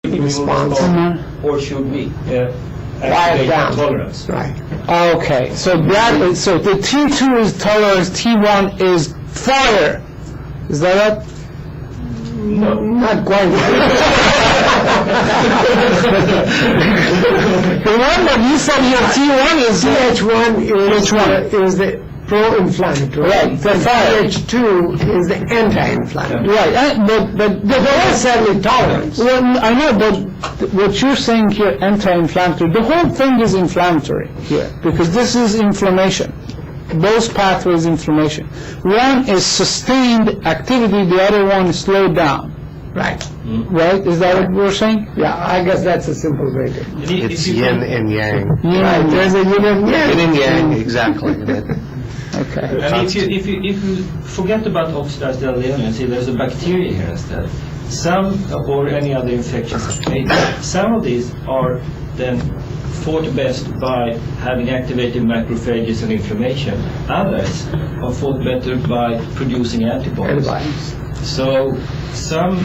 response. Or should we Quiet activate down. tolerance? Right. Okay, so so the T2 is tolerance, T1 is fire. Is that it? No. Not quite. Remember, you said your T1 is TH1 is the pro-inflammatory. Right, the fire. TH2 is the anti-inflammatory. right, but Not necessarily tolerance. well, I know, but what you're saying here, anti-inflammatory, the whole thing is inflammatory here, because this is inflammation. Both pathways inflammation. One is sustained activity, the other one is slowed down. Right. Right? Is that what we're saying? Yeah, I guess that's a simple way to. It's yin and yang. Right. There's a yin and yang. Yin and yang, exactly. Okay. And if you forget about oxidized LDL and say there's a bacteria here instead, some or any other infections, some of these are then fought best by having activated macrophages and inflammation. Others are fought better by producing antibodies. Antibodies. So some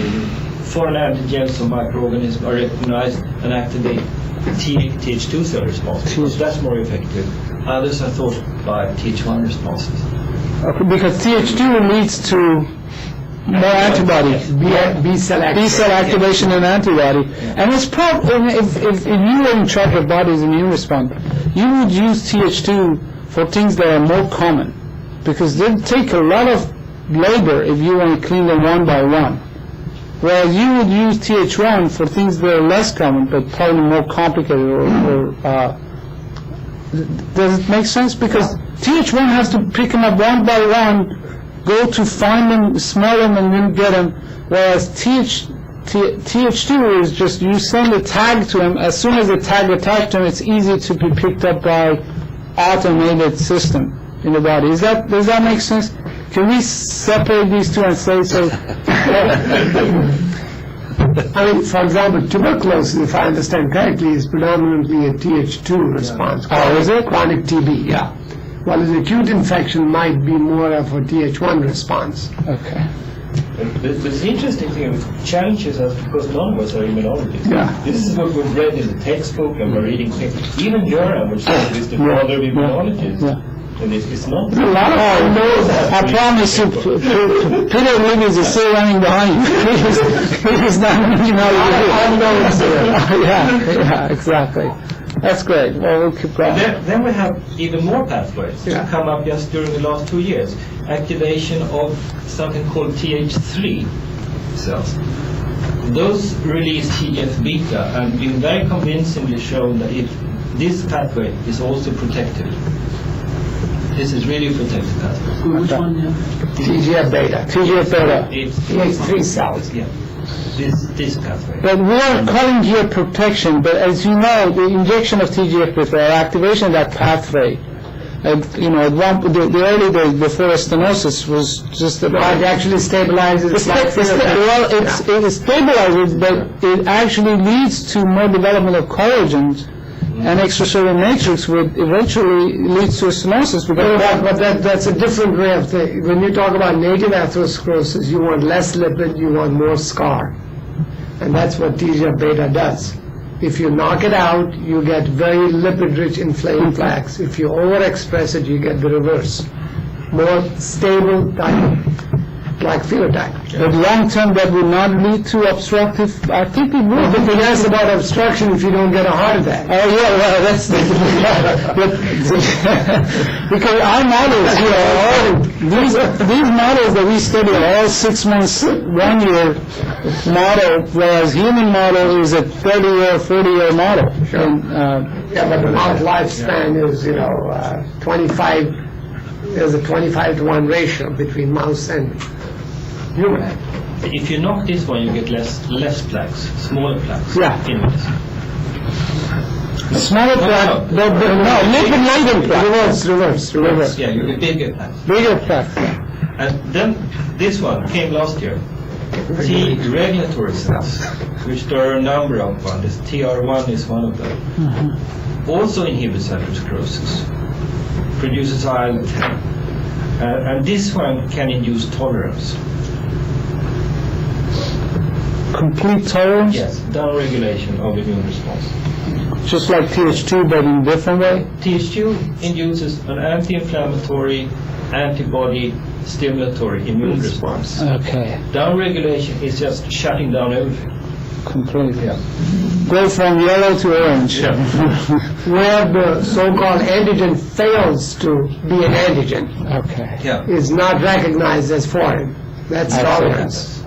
foreign antigens or microorganisms are recognized and activate Th2 cell responses. That's more effective. Others are thought by Th1 responses. Okay, because Th2 leads to more antibody. B-cell B-cell activation and antibody. And it's probably, if you were in charge of body's immune response, you would use Th2 for things that are more common, because they take a lot of labor if you want to clean them one by one. Whereas you would use Th1 for things that are less common, but probably more complicated does it make sense? Because Th1 has to pick them up one by one, go to find them, smell them, and then get them. Whereas Th2 is just, you send a tag to them, as soon as the tag attached to them, it's easy to be picked up by automated system in the body. Does that make sense? Can we separate these two and say so? I mean, for example, tuberculosis, if I understand correctly, is predominantly a Th2 response. Oh, is it? Chronic TB, yeah. While an acute infection might be more of a Th1 response. Okay. The interesting thing with challenges us because none of us are immunologists. Yeah. This is what we've read in the textbook and we're reading things. Even Göran, which is the father of immunologists. Yeah. And it's not. A lot of I promise you, Peter Liggins is still running behind you. He's not, I know it's there. Yeah, exactly. That's great. Well, we'll keep going. Then we have even more pathways Yeah. to come up just during the last 2 years. Activation of something called Th3 cells. Those release TGF-beta and been very convincingly shown that this pathway is also protected. This is really a protected pathway. Which one? TGF-beta. TGF-beta. It's Th3 cells. Yeah. This pathway. But we are calling here protection, but as you know, the injection of TGF-beta, or activation of that pathway, the early days before stenosis was just about... It actually stabilizes It stabilizes, but it actually leads to more development of collagens and extracellular matrix, which eventually leads to stenosis. But that's a different way of thinking. When you talk about native atherosclerosis, you want less lipid, you want more scar. And that's what TGF-beta does. If you knock it out, you get very lipid-rich inflamed plaques. If you overexpress it, you get the reverse. More stable type plaque phenotype. But long-term, that will not lead to obstructive. I think it will. But they ask about obstruction if you don't get a heart attack. Oh yeah, well that's because our models, these models that we study are all 6 months, 1 year model, whereas human model is a 30-year, 40-year model. Sure. Yeah, but the mouse lifespan is 25. There's a 25-to-1 ratio between mouse and human. If you knock this one, you get less plaques, smaller plaques. Yeah. In this. Smaller plaque, no, lipid-laden plaque. Reverse. Yeah, you get bigger plaques. Bigger plaque. And then this one came last year. T regulatory cells, which there are a number of one. This TR1 is one of them. Also inhibits atherosclerosis, produces IL-10, and this one can induce tolerance. complete tolerance? Yes, downregulation of immune response. Just like Th2, but in different way? Th2 induces an anti-inflammatory, antibody stimulatory immune response. Okay, Downregulation is just shutting down everything. completely. Go from yellow to orange. Where the so-called antigen fails to be an antigen, Okay. Yeah. is not recognized as foreign. That's I see. tolerance.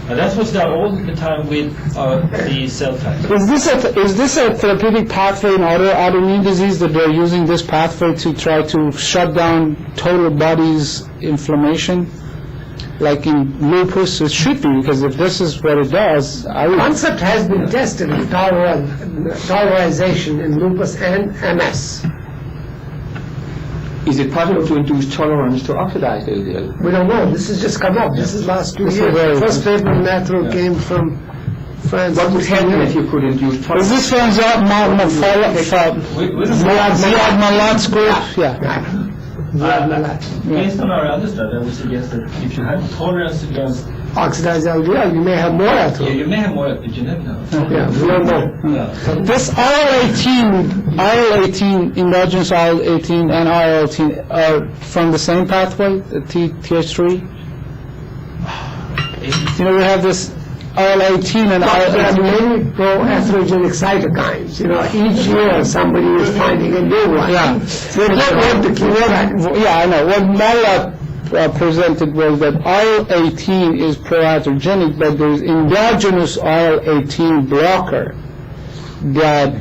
And that's what's done all the time with the cell type. Is this a therapeutic pathway in autoimmune disease that they're using this pathway to try to shut down total body's inflammation? Like in lupus, it should be, because if this is what it does, I would... Concept has been tested in tolerization in lupus and MS. Is it possible to induce tolerance to oxidized LDL? We don't know. This has just come up. This is last 2 This is years. very The first paper in Natural came from France. What would happen if you could induce Is tolerance? this from Ziad Malat's group? Yeah. Based on our other study, I would suggest that if you have tolerance against, Oxidized LDL, you may have more yeah, atherosclerosis. you may have more epigenetic now. Yeah, we don't know. This IL-18, endogenous IL-18 and IL-18 are from the same pathway, the Th3? You know, we have this IL-18 and There are IL-18. many pro-atherogenic cytokines. You know, each year somebody is finding a new one. Yeah. They don't want to keep track. Yeah, I know. What Malat presented was that IL-18 is pro-atherogenic, but there's endogenous IL-18 blocker that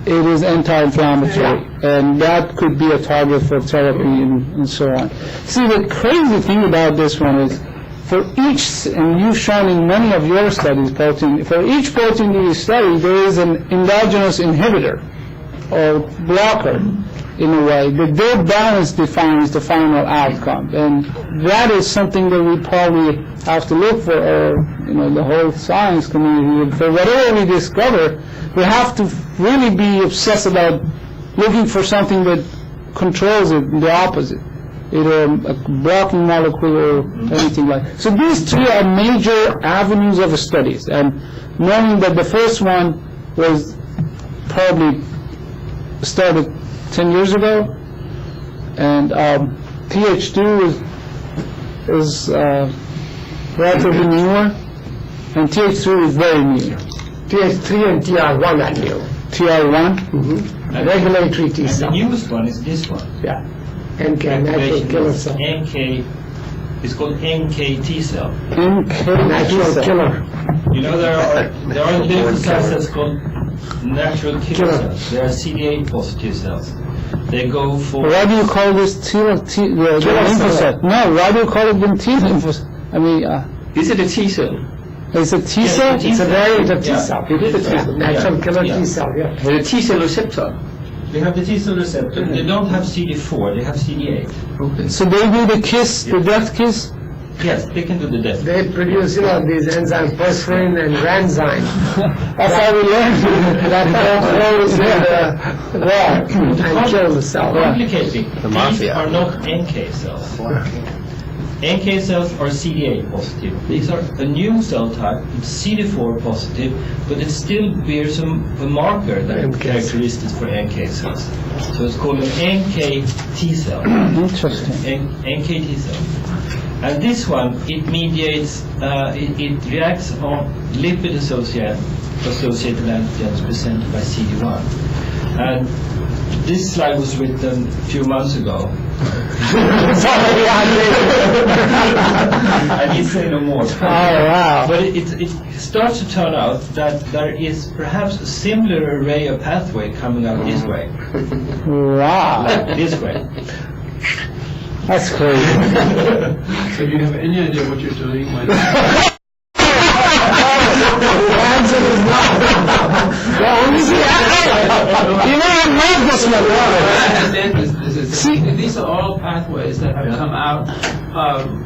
it is anti-inflammatory, and that could be a target for therapy and so on. See, the crazy thing about this one is, for each, and you've shown in many of your studies, protein, for each protein you study, there is an endogenous inhibitor or blocker, in a way, that their balance defines the final outcome. And that is something that we probably have to look for, or, you know, the whole science community. For whatever we discover, we have to really be obsessed about looking for something that controls it, the opposite. Either a blocking molecule or anything like that. So these three are major avenues of studies. And knowing that the first one was probably started 10 years ago, and Th2 is relatively newer, and Th3 is very new. TH3 and TR1 are new. TR1? Regulatory T And the cell. newest one is this one. Yeah. NK, natural killer cell. NK, it's called NK T cell. NK Natural killer. You know, there are lymphocyte cells called natural killer cells. There are CD8 positive cells. They go for... Why do you call this the lymphocyte? No, why do you call it the T lymphocyte? I mean, Is it a T cell? it's a T cell? it's a It's a variant of T Yeah. cell. It is a T Yeah, cell. natural killer Yeah. T cell, yeah. Has a T cell receptor? They have the T cell receptor. They don't have CD4, they have CD8. Okay. So they do the kiss, the death kiss? Yes, they can do the death. They produce, you know, these enzymes, perforin and granzyme, That's how we learn. that goes in the wall and kill the cell. Complicating. The These mafia. are not NK cells. NK cells are CD8 positive. These are a new cell type, it's CD4 positive, but it still bears a marker that NK. characteristics for NK cells. So it's called an NK T cell. Interesting. NK T cell. And this one, it mediates, it reacts on lipid associated antigens presented by CD1. And this slide was written a few months ago. I need to say no more. Oh, wow. But it starts to turn out that there is perhaps a similar array of pathway coming up this way. Wow. This way. That's crazy. So do you have any idea what you're doing when... The answer is no. You know, I'm not this one. I understand this is... See, These these are all pathways that have come out,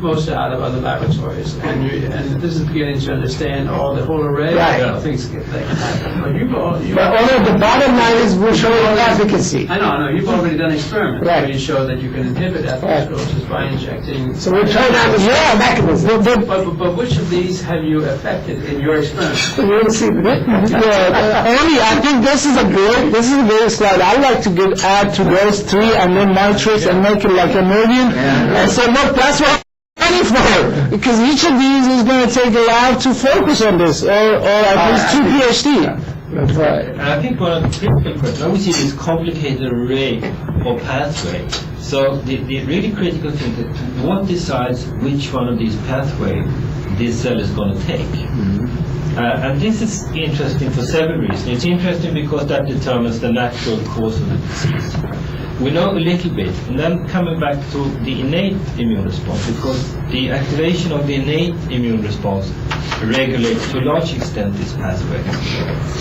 mostly out of other laboratories, and this is beginning to understand all the whole array Right. of things that can happen. But But although the bottom line is we're showing efficacy. I know, you've already done experiments where Right. you show that you can inhibit atherosclerosis by injecting. So we're trying to understand the mechanism. But which of these have you affected in your experiments? We'll see. Andy, I think this is a great slide. I'd like to add to those three and then nitrous and make it like a million. And so look, that's what I'm ready for. Because each of these is going to take a lab to focus on this, or at least 2 PhD. That's right. And I think one of the critical questions, now we see this complicated array of pathway. So the really critical thing is what decides which one of these pathways this cell is going to take. And this is interesting for several reasons. It's interesting because that determines the natural cause of the disease. We know a little bit, and then coming back to the innate immune response, because the activation of the innate immune response regulates to a large extent this pathway.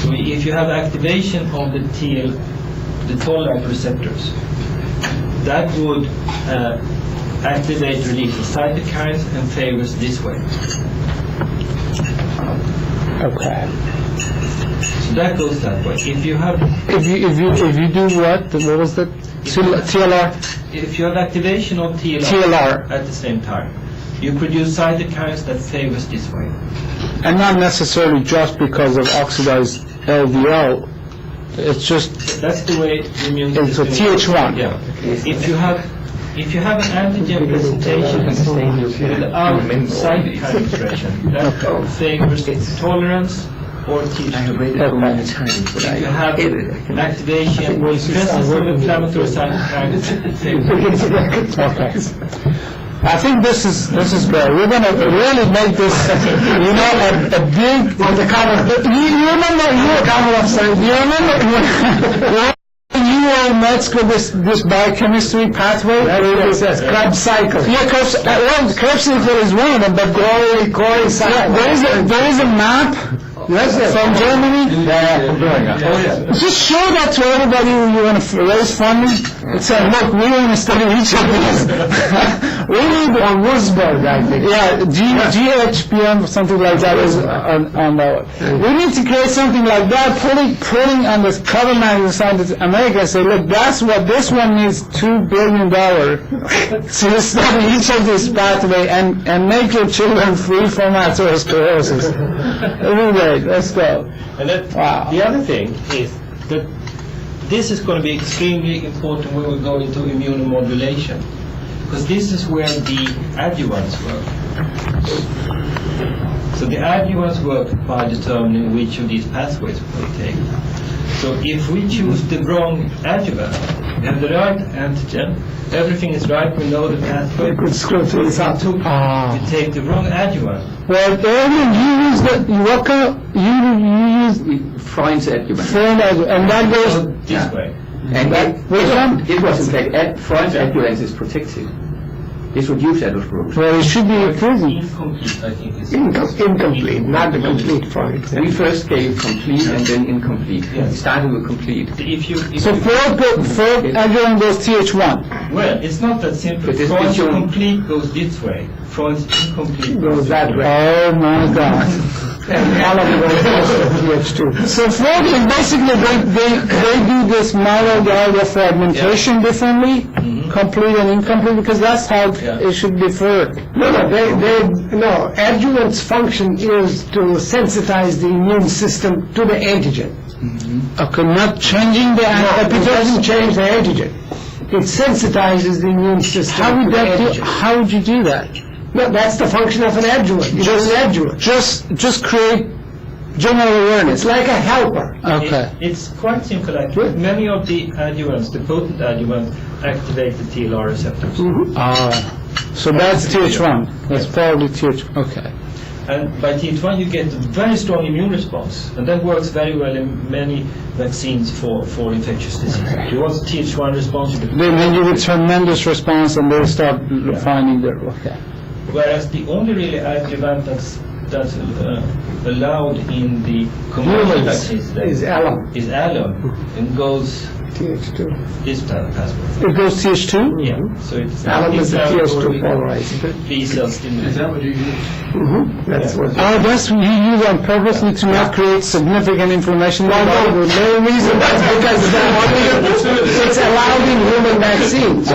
So if you have activation of the toll-like receptors, that would activate release of cytokines and favors this way. Okay. So that goes that way. If you have If you do what? What was that? TLR? If you have activation of TLR. at the same time, you produce cytokines that favors this way. And not necessarily just because of oxidized LDL. It's just That's the way the immune It's a system works. TH1. Yeah. If you have an antigen presentation without cytokine expression, that favors tolerance or T2. If you have an activation with presence of inflammatory cytokines, favors. okay. I think this is great. We're going to really make this, a big on the cover. You remember when you were in med school this biochemistry pathway? It says Krebs cycle. Yeah, Krebs cycle is one of them, but Corey cycle. there is a map. Yes, From Germany? Just show that to everybody who you want to raise funding. And say, look, we want to study each of these. We need on Wurzburg, I think. Yeah, GHPM, something like that is on that one. We need to create something like that, putting on the cover magazine Science America and say, look, that's what this one needs $2 billion to study each of these pathways and make your children free from atherosclerosis. Anyway, let's go. And then Wow. the other thing is that this is going to be extremely important when we go into immunomodulation, because this is where the adjuvants work. So the adjuvants work by determining which of these pathways we take. So if we choose the wrong adjuvant, we have the right antigen, everything is right, we know the pathway. You could screw things up. Ah. We take the wrong adjuvant. Well, Erwin, you use you use Freund's adjuvant. friend and that goes. This way. And Which one? it was in fact, Freund's adjuvant is protective. It reduces atherosclerosis. Well, it should be proven. Incomplete, I think. Is Incomplete, not the complete Freud. We first gave complete and then incomplete. Yes. We started with complete. So Freud adjuvant goes TH1. Well, it's not that simple. But it's Freud's shown- complete goes this way. Freud's incomplete Goes that way. Oh my God. And all of it goes to TH2. So Freud is basically they do this mitochondrial fragmentation differently, complete and incomplete, because that's how it should differ. No, adjuvant's function is to sensitize the immune system to the antigen. Okay, not changing the It doesn't epitope. change the antigen. It sensitizes the immune system How to would the that do? antigen. How would you do that? No, that's the function of an adjuvant. It is an adjuvant. Just create general awareness. It's like a helper. Okay. It's quite simple actually. Many of the adjuvants, the potent adjuvants, activate the TLR receptors. So that's TH1. That's probably TH1. Okay. And by TH1 you get a very strong immune response. And that works very well in many vaccines for infectious disease. You want TH1 response, you get Then you get tremendous response and they start finding their, okay. Whereas the only really adjuvant that's allowed in the commercial Humans vaccines today is alum. is alum and goes TH2. This passport. It goes TH2? Yeah. So it's Alum is the TH2 polarized. polarizing. B cell Is stimulation. that what you use? That's what. Oh, that's you use on purposely to not create significant inflammation. Well, no, the main reason that's because it's allowed in human vaccines.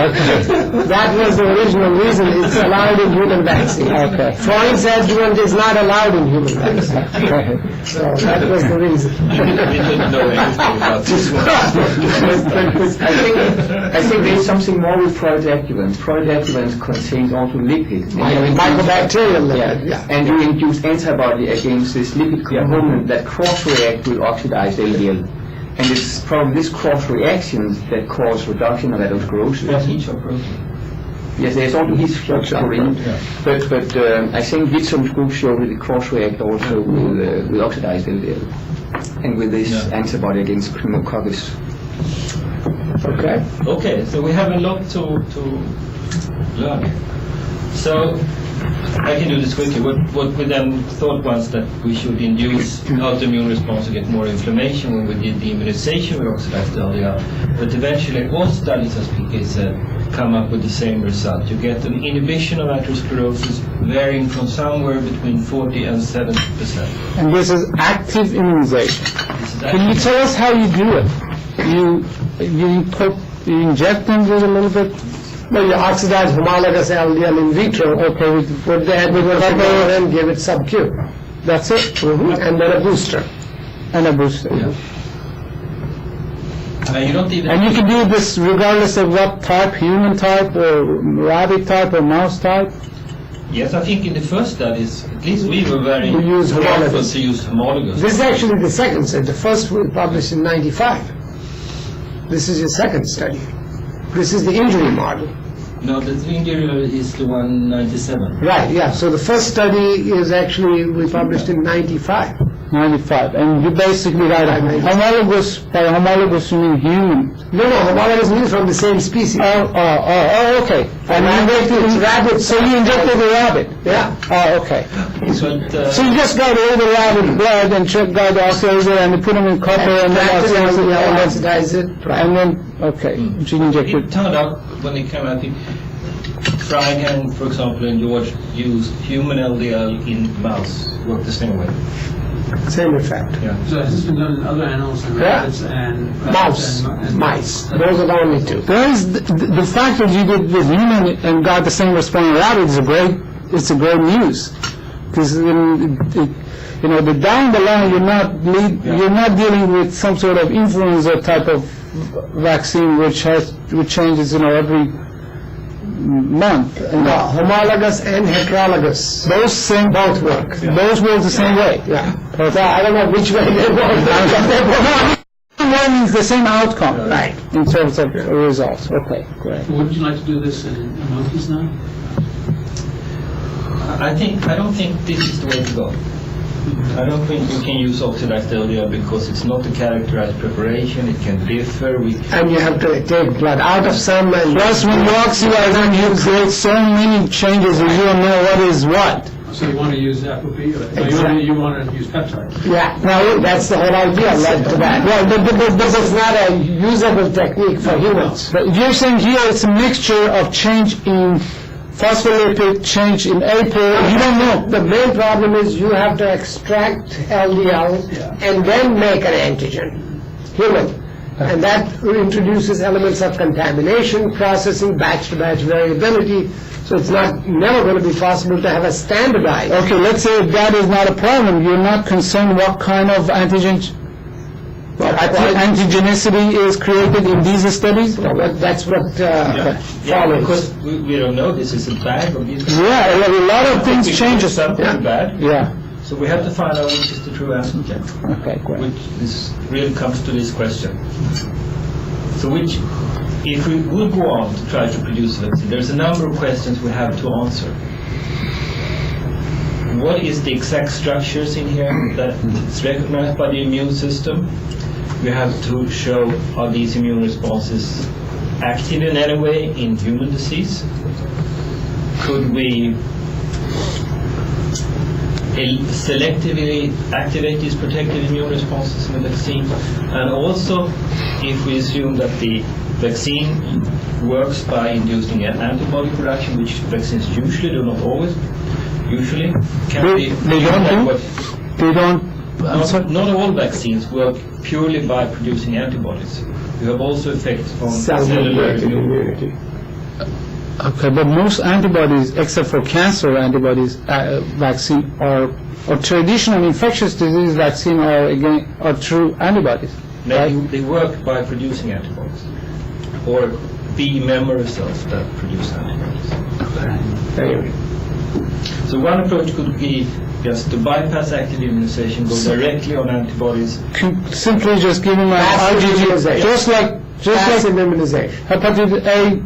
That was the original reason, it's allowed in human vaccines. Okay. Freund's adjuvant is not allowed in human vaccines. Okay. So that was the reason. We didn't know anything about this one. I think there is something more with Freud adjuvant. Freud adjuvant contains also lipid. Mycobacterial lipid, yeah. And you induce antibody against this lipid component that cross-react with oxidized LDL. And it's probably this cross-reactions that cause reduction of atherosclerosis. That's heat shock protein. Yes, there's also heat shock protein, but I think Wittrum's group showed that it cross-react also with oxidized LDL and with this antibody against pneumococcus. Okay. Okay, so we have a lot to learn here. So I can do this quickly. What we then thought was that we should induce autoimmune response to get more inflammation when we did the immunization with oxidized LDL. But eventually all studies, as PK said, come up with the same result. You get an inhibition of atherosclerosis varying from somewhere between 40 and 70%. And this is active immunization. This is Can you tell us how you do it? You inject them with a little bit? Well, you oxidize homologous LDL in vitro, Okay, put the adenovirus and give it sub-Q. that's it? And then a booster. And a booster. Yeah. You don't even. And you can do this regardless of what type, human type or rabbit type or mouse type? Yes, I think in the first studies, at least we were very We use careful homologous. to use homologous. This is actually the second study. The first we published in '95. This is your second study. This is the injury model. No, the injury is the 197. Right, yeah. So the first study is actually, we published in '95. 95. And you basically write homologous, by homologous you mean human. No, homologous means from the same species. Oh, okay. And you injected rabbit, so you injected the rabbit? Yeah. Oh, okay. But, So you just got all the rabbit blood and got the oxidizer and you put them in copper and then Oxidize it. and then, okay, so you inject it it. turned out when it came out, I think, Freigen, for example, and George used human LDL in mouse, worked the same way. Same effect. Yeah. So has this been done in other animals, and Yeah. rabbits and Mouse, and mice. Those are the only two. There is the fact that you did with human and got the same response in rabbit is it's a great news. Because down the line you're not dealing with some sort of influenza type of vaccine which changes every month. Homologous and heterologous. Both work. Those work the same way. Yeah. I don't know which way they work. One means the same outcome, Right. in terms of results. Okay, great. Wouldn't you like to do this in monkeys now? I don't think this is the way to go. I don't think we can use oxidized LDL because it's not a characterized preparation. It can differ. And you have to take blood out of some and... Plus, when you oxidize them, you create so many changes that you don't know what is what. So you want to use ApoB, or Exactly. you want to use peptides? Yeah, now that's the whole idea led to that. Well, but this is not a usable technique for humans. But you're saying here it's a mixture of change in phospholipid, change in APO, you don't know. The main problem is you have to extract LDL and then make an antigen, human. And that introduces elements of contamination, processing, batch-to-batch variability. So it's never going to be possible to have a standardized. Okay, let's say that is not a problem. You're not concerned what kind of antigenicity is created in these studies? No, but that's what Yeah, follows. because we don't know. This is a bag of these. Yeah, a lot of things change. Something bad. Yeah, So we have to find out which is the true antigen. okay, great. Which is really comes to this question. So if we would go on to try to produce vaccine, there's a number of questions we have to answer. What is the exact structures in here that is recognized by the immune system? We have to show are these immune responses active in any way in human disease? Could we selectively activate these protective immune responses in the vaccine. And also, if we assume that the vaccine works by inducing an antibody production, which vaccines usually do, not always, usually can be. They don't do? They don't. I'm sorry. Not all vaccines work purely by producing antibodies. You have also effects on cellular Cell-mediated immunity. immunity. Okay, but most antibodies, except for cancer antibodies, vaccine or traditional infectious disease vaccine are true antibodies. They work by producing antibodies, or B memory cells that produce antibodies. Anyway. So one approach could be just to bypass active immunization, go directly on antibodies. Simply just giving my Passive IgG, immunization. just like Passive immunization. hepatitis A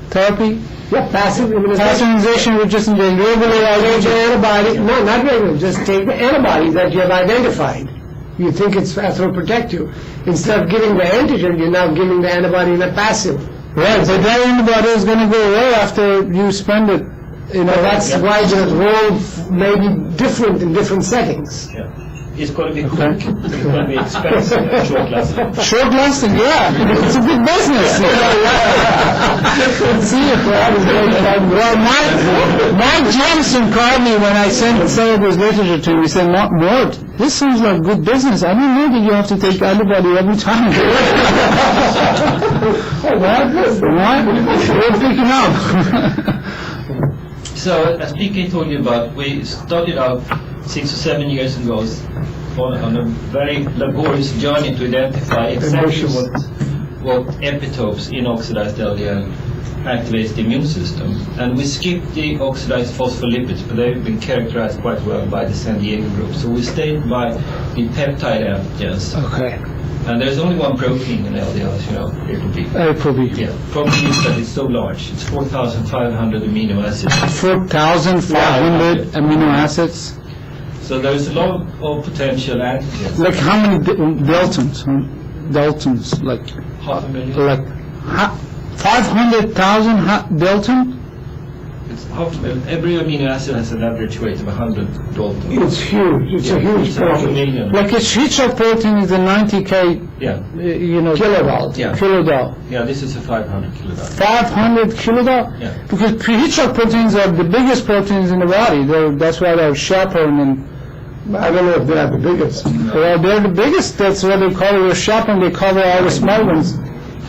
therapy. Yeah, passive immunization. Passive immunization with just inject regular Take the IgG. antibody, no, not regular, just take the antibody that you have identified. You think it's pathroprotective. Instead of giving the antigen, you're now giving the antibody in a passive. Right, but that antibody is going to go away after you spend it. You know, that's why the role may be different in different settings. Yeah. It's going to be quick, it's going to be expensive, and short-lasting. Short lasting, yeah. It's a big business. See if well, Mike Johnson called me when I sent some of his literature to him. He said, Mort, this seems like good business. I didn't know that you have to take antibody every time. What? We're picking up. So, as PK told you about, we started out 6 or 7 years ago on a very laborious journey to identify exactly what epitopes in oxidized LDL activates the immune system. And we skipped the oxidized phospholipids, but they've been characterized quite well by the San Diego group. So we stayed by the peptide antigens. Okay. And there's only one protein in LDL, as you know, ApoB. ApoB. Yeah, problem is that it's so large. It's 4,500 amino acids. 4,500 amino acids. So there's a lot of potential antigens. Like how many Daltons? Daltons, like 500,000. 500,000 Dalton? It's half a million. Every amino acid has an average weight of 100 Dalton. It's huge, it's a huge It's half a protein. million. Like each of protein is a 90K, Yeah, Kilodalton. yeah, kilodal. yeah. This is a 500 kilodalton. 500 kilodal? Yeah. Because pre-Hitchcock proteins are the biggest proteins in the body. That's why they're chaperone and I don't know if they are the biggest. well, they're the biggest. That's what they call it. A chaperone. They cover all the small ones.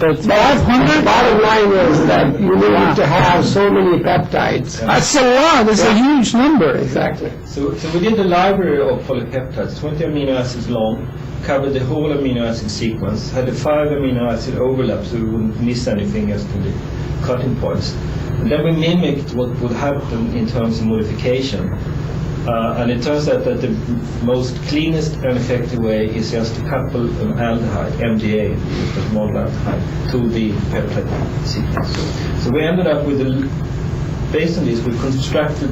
But 500? Bottom line is that you need to have so many peptides. That's a lot. That's a huge number. Exactly. So we did a library of polypeptides, 20 amino acids long, covered the whole amino acid sequence, had a 5 amino acid overlap so we wouldn't miss anything as to the cutting points. And then we mimicked what would happen in terms of modification. And it turns out that the most cleanest and effective way is just to couple an aldehyde, MDA, as model aldehyde, to the peptide sequence. So we ended up with, based on this, we constructed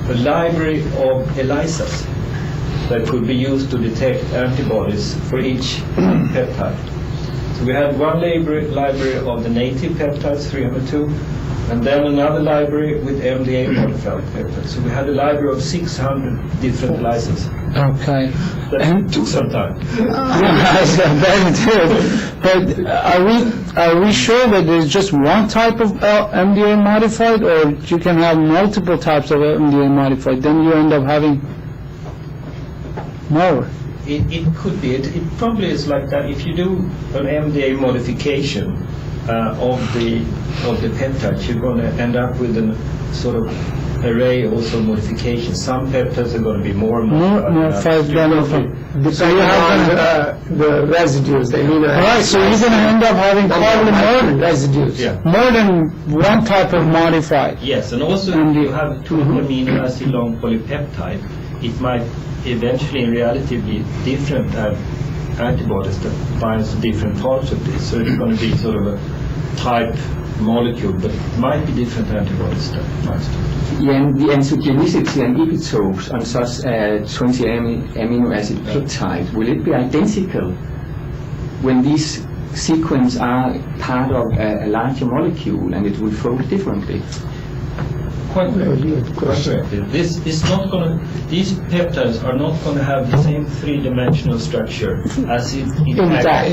a library of ELISAs that could be used to detect antibodies for each peptide. So we had one library of the native peptides, 302, and then another library with MDA modified peptides. So we had a library of 600 different ELISAs. Okay. That took some time. But are we sure that there's just one type of MDA modified, or you can have multiple types of MDA modified? Then you end up having more. It could be. It probably is like that. If you do an MDA modification of the peptides, you're going to end up with a sort of array also modifications. Some peptides are going to be more modified than other. So you have the residues, the amino acids. Right, so you're going to end up having probably residues. more than one type of modified. Yes, and also if you have 2 amino acid long polypeptide, it might eventually in reality be different antibodies that binds to different parts of this. So it's going to be sort of a type molecule, but it might be different antibodies that binds to it. And the antigenicity and epitopes on such a 20 amino acid peptide, will it be identical when these sequences are part of a larger molecule and it will fold differently? quite correct. This is not going to. These peptides are not going to have the same three-dimensional structure as Intact,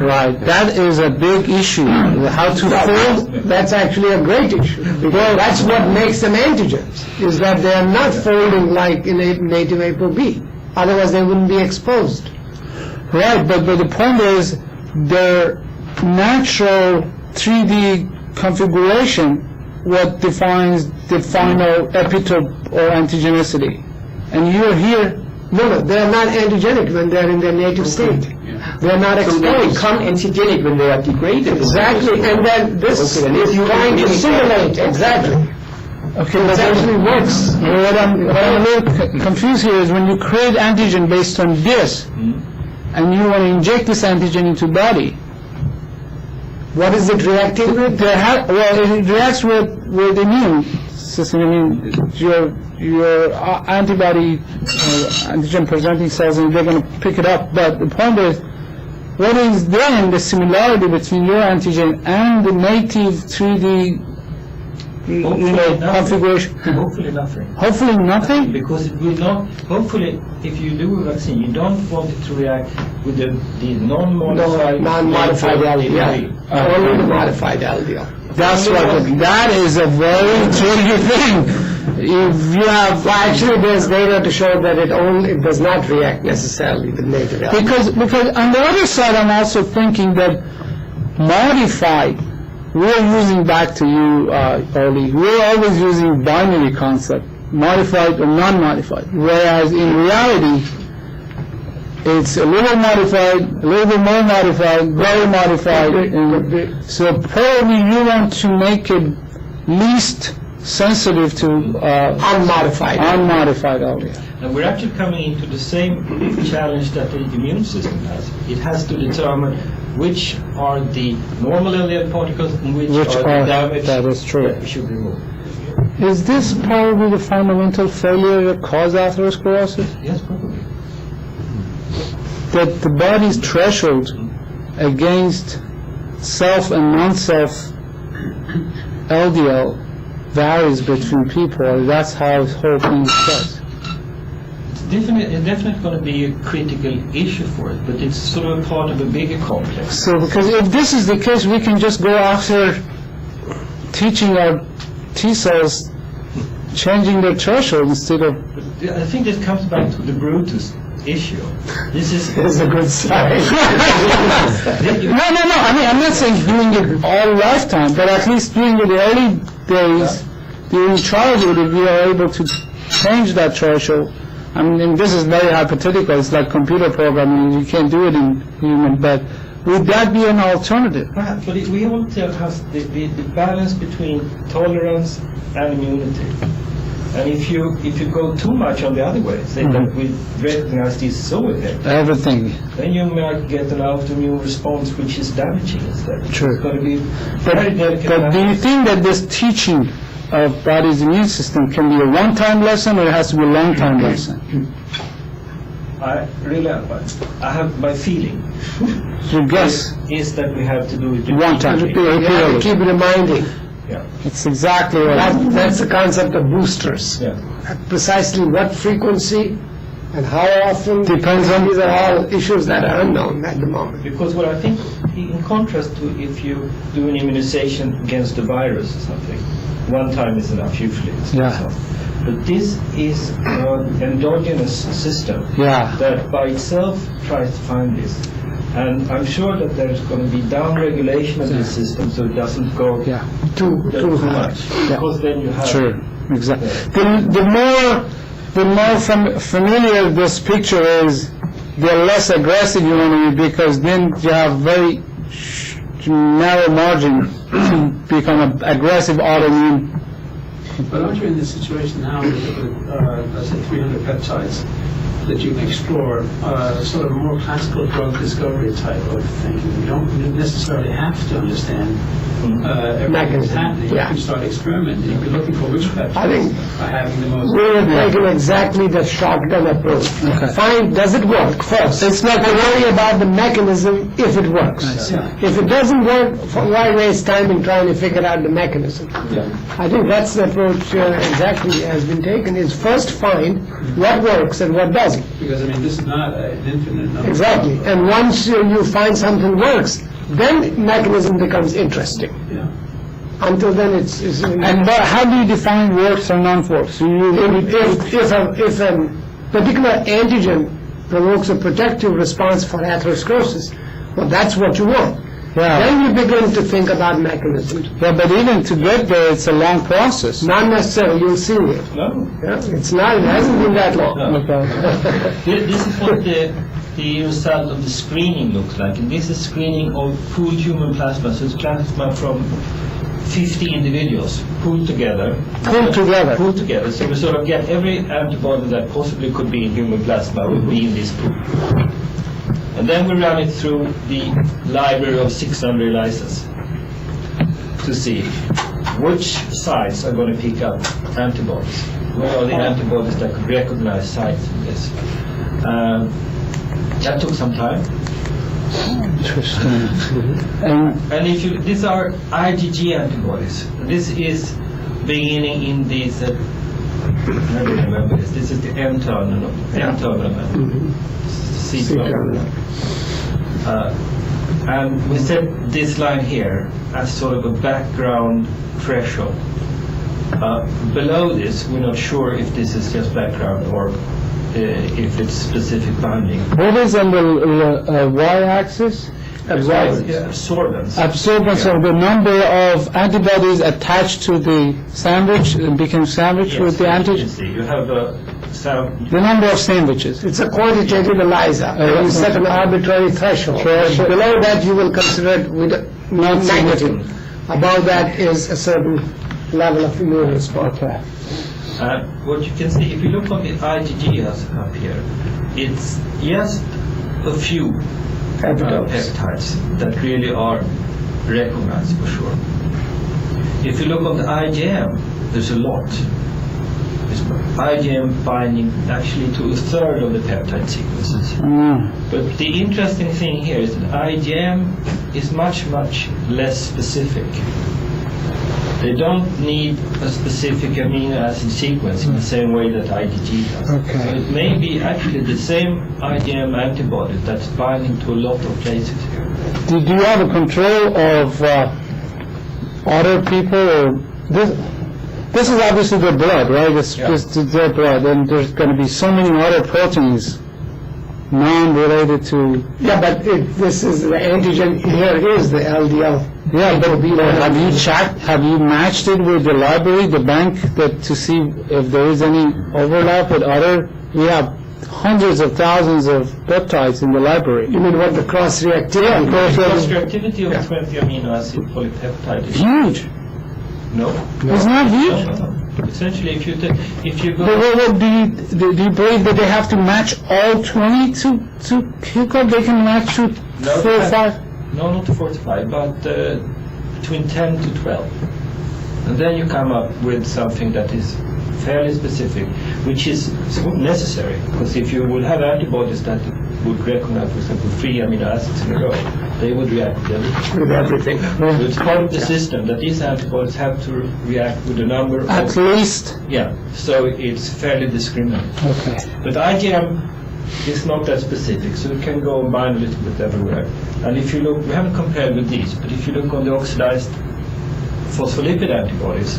right. That is a big issue. How to fold. That's actually a great issue, because that's what makes them antigens, is that they are not folding like in a native ApoB. Otherwise, they wouldn't be exposed. Right, but the point is, their natural 3D configuration what defines the final epitope or antigenicity. And you're here. No, they're not antigenic when they're in their native state. They're not So they exposed. become antigenic when they are degraded. Exactly, and then this Okay, and is if you trying to can- simulate, exactly. Okay, It but actually works. what I'm a little confused here is when you create antigen based on this, and you want to inject this antigen into body, What is it reacting with? it reacts with immune system. I mean, your antibody, antigen presenting cells, and they're going to pick it up. But the point is, what is then the similarity between your antigen and the native 3D configuration? Hopefully nothing. Hopefully nothing. Because it will not, hopefully, if you do a vaccine, you don't want it to react with the non-modified... Non-modified LDL. Only the modified LDL. That is a very tricky thing. If you have... Well, actually, there's data to show that it does not react necessarily with native LDL. Because on the other side, I'm also thinking that modified, we're using, back to you, Oli, we're always using binary concept, modified or non-modified, whereas in reality, it's a little modified, a little bit more modified, very modified, and so probably you want to make it least sensitive to Unmodified. unmodified LDL. And we're actually coming into the same challenge that the immune system has. It has to determine which are the normal LDL particles and which are the damaged that is true. that we should remove. Is this probably the fundamental failure that caused atherosclerosis? Yes, probably. That the body's threshold against self and non-self LDL varies between people, or that's how the whole thing starts. It's definitely going to be a critical issue for it, but it's sort of a part of a bigger complex. So, because if this is the case, we can just go after teaching our T cells changing their threshold instead of... I think this comes back to the Brutus issue. This is a good sign. No, I mean, I'm not saying doing it all lifetime, but at least doing it the early days, during childhood, if we are able to change that threshold. I mean, and this is very hypothetical, it's like computer programming, you can't do it in human, but would that be an alternative? Perhaps, but we all tell us the balance between tolerance and immunity. And if you go too much on the other way, say that we recognize this so effect, Everything. then you might get an autoimmune response which is damaging instead. True. It's going to be But, very delicate. but do you think that this teaching of body's immune system can be a one-time lesson, or it has to be a long-time lesson? I have my feeling Your guess? is that we have to do it One time. repeatedly. You have to keep reminding. Yeah. It's exactly right. That's the concept of boosters. Yeah. Precisely what frequency and how often. Depends on- These are all issues that are unknown at the moment. Because what I think, in contrast to if you do an immunization against a virus or something, one time is enough usually. Yeah. But this is an endogenous system Yeah. that by itself tries to find this. And I'm sure that there's going to be down-regulation of this system so it doesn't go Yeah. Too hard. much. Because then you have... Sure, exactly. The more familiar this picture is, the less aggressive you want to be, because then you have very narrow margin to become an aggressive autoimmune. But aren't you in this situation now with let's say, 300 peptides? that you can explore sort of a more classical drug discovery type of thinking. You don't necessarily have to understand everything that's happening. Yeah. You can start experimenting. You can be looking for which peptides I think are having the most. we have taken exactly the shotgun approach. Find, does it work first? It's not to worry about the mechanism if it works. If it doesn't work, why waste time in trying to figure out the mechanism? I think that's the approach exactly has been taken, is first find what works and what doesn't. Because, I mean, this is not an infinite number. Exactly. And once you find something works, then mechanism becomes interesting. Yeah. Until then, it's And how do you define works or non-works? if a particular antigen provokes a protective response for atherosclerosis, well, that's what you want. Yeah. Then you begin to think about mechanisms. Yeah, but even to get there, it's a long process. Not necessarily, you'll see it. No. Yeah, it's not, it hasn't been that long. This is what the result of the screening looks like. And this is screening of pooled human plasma. So it's plasma from 50 individuals pooled together. Pulled together. Pooled together. So we sort of get every antibody that possibly could be in human plasma would be in this pool. And then we run it through the library of 600 ELISAs to see which sites are going to pick up antibodies. Where are the antibodies that could recognize sites in this? That took some time. Interesting. And if you, these are IgG antibodies. This is beginning in these. I don't remember this. This is the N-terminal. C-terminal. And we set this line here as sort of a background threshold. Below this, we're not sure if this is just background or if it's specific binding. What is on the y-axis? Absorbance. Absorbance of the number of antibodies attached to the sandwich and become sandwich with the antigen. You have The number of sandwiches. It's a quantitative ELISA. You set an arbitrary threshold. Below that, you will consider it with not negative. Above that is a certain level of immune response. Okay. What you can see, if you look on the IgG up here, it's just a few peptides that really are recognized for sure. If you look on the IgM, there's a lot. There's IgM binding actually to a third of the peptide sequences. But the interesting thing here is that IgM is much, much less specific. They don't need a specific amino acid sequence in the same way that IgG does. Okay. So it may be actually the same IgM antibody that's binding to a lot of places here. Do you have a control of other people, or this is obviously their blood, right? This is their blood, and there's going to be so many other proteins non-related to. Yeah, but this is the antigen. Here is the LDL. Yeah, but have you checked? Have you matched it with the library, the bank, to see if there is any overlap with other? We have hundreds of thousands of peptides in the library. You mean what the cross-reactivity? The cross-reactivity of 20 amino acid polypeptide is Huge. no. It's not huge. No. Essentially, if you go. But do you believe that they have to match all 20 to pick up? They can match to 4 or 5. No, not to 45, but between 10 to 12. And then you come up with something that is fairly specific, which is necessary, because if you would have antibodies that would recognize, for example, 3 amino acids in a row, they would react with everything. So it's part of the system that these antibodies have to react with a number of... At least. Yeah, so it's fairly discriminate. Okay. But IgM is not that specific, so it can go and bind a little bit everywhere. And if you look, we haven't compared with these, but if you look on the oxidized phospholipid antibodies,